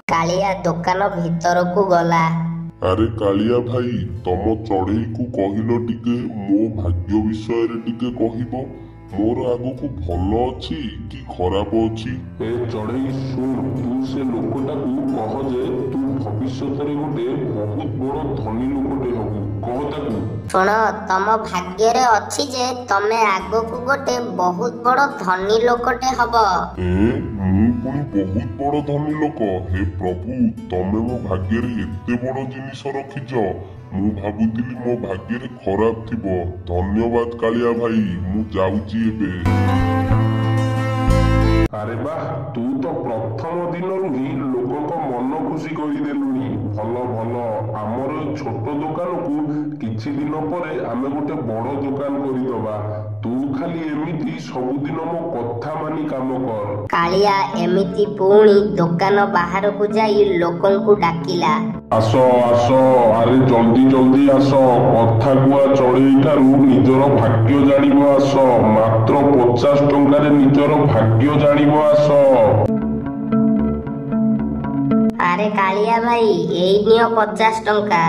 कालिया दुकान भीतर को गला। अरे कालिया भाई तम चढ़ई को कहलो टिके मो भाग्य विषय रे टिके कहबो मोर आगो को भलो अछि कि खराब अछि। ए चढ़ई सुन तू से लोकटा को कह जे तू भविष्यत रे गोटे बहुत बड़ धनी लोकटे हबु कह ताकू। सुन तम भाग्य रे अछि जे तमे आगो को गोटे बहुत बड़ धनी लोकटे हब। मु पुणी बहुत बड़ धनी लोक हे प्रभु तमे मो भाग्य रे एते बड़ जिनिस रखिछ मु भाबुतिली मो भाग्य रे खराब थिबो। धन्यवाद कालिया भाई मु जाउची एबे। अरे वाह तू तो प्रथम दिन ही लोक मन खुशी करदेलुनी भल भल आमर छोट दुकान को किछि दिन पर आमे गोटे बड़ दुकान करदबा तू खाली एमिति सबुदिन मो कथा मानी काम कर। कालिया एमिति पुणी दुकान बाहर को जाई लोकन को डाकिला। आस आस अरे जल्दी जल्दी आस कथा कुआ चढ़ई ठारू निजर भाग्य जानिबो आस मात्र 50 टंका रे निजर भाग्य जानिबो आस। अरे कालिया भाई एई नियो 50 टंका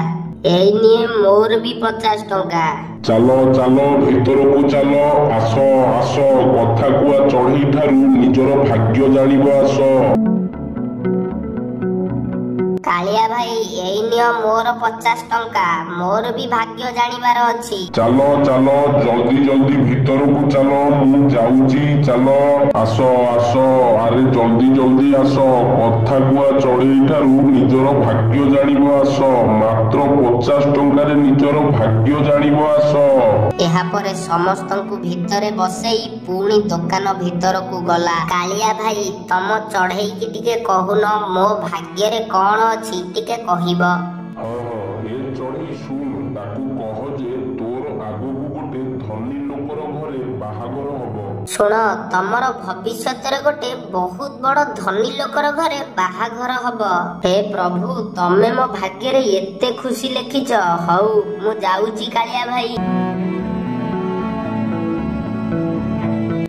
एई निये मोर भी 50 टंका। चलो चलो भीतर को चलो आस आस कथा कुआ चढ़ई ठारू निजर भाग्य जानिबो आस। कालिया भाई एई नियो मोर 50 टंका मोर भी भाग्य जानिबार अछि। चलो चलो जल्दी जल्दी भीतर को चलो मु जाउची चलो आस आस अरे जल्दी जल्दी आस कथा कुआ चढ़ई ठारू निजर भाग्य जानिबो आस मात्र 50 टंका रे निजर भाग्य जानिबो आस। एहा परे समस्तंकु भितरे बसेई पुणी दुकान भीतर को गला। कालिया भाई तम चढ़ई की टिके कहून मो भाग्य रे कोन अछि टिके कहिबो। हां ए चढ़ई सुन ताकू कह जे तोर आगु को गोटे धनी लोकर घरे बाहागर हबो। सुन तमर भविष्यत रे गोटे बहुत बड़ धनी लोकर घरे बाहागर हबो। हे प्रभु तमे मो भाग्य रे एते खुशी लेखिछ हौ मु जाउची कालिया भाई।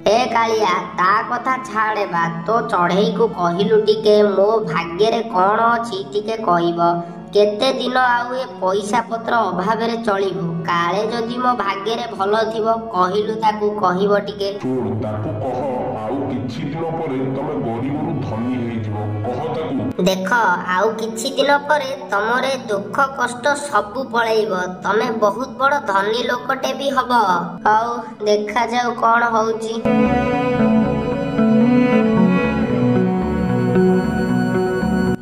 ए कालिया ता कथा छाड़े बा तो चढ़ई को कहिलु टिके मो भाग्य रे कोन अछि टिके कहिबो। केते दिन आउ ए पैसा पत्र अभाव रे चलिबो काले जदि मो भाग्य रे भलो थिबो कहिलु ताकू कहिबो टिके। सुन ताकू कह आउ किछि दिन परे तमे गरीब रु धनी हेइ जिवो कह ताकू। देख आउ किछि दिन परे तमरे दुख कष्ट सब पळेइबो तमे बहुत बड़ धनी लोकटे भी हबो। आउ देखा जाऊ कोन होउची।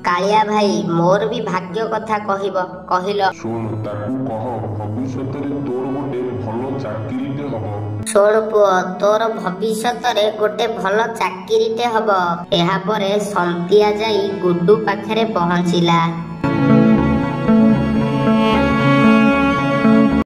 कालिया भाई मोर भी भाग्य कथा कहिबो कहिलो। सुन ताकू कह भविष्यत रे तोर गोटे भलो चाकरीटे हबो। सुन पुओ तोर भविष्यत रे गोटे भलो चाकरीटे हबो। एहा परे संतिया जाई गुड्डू पाखरे पहुंचिला।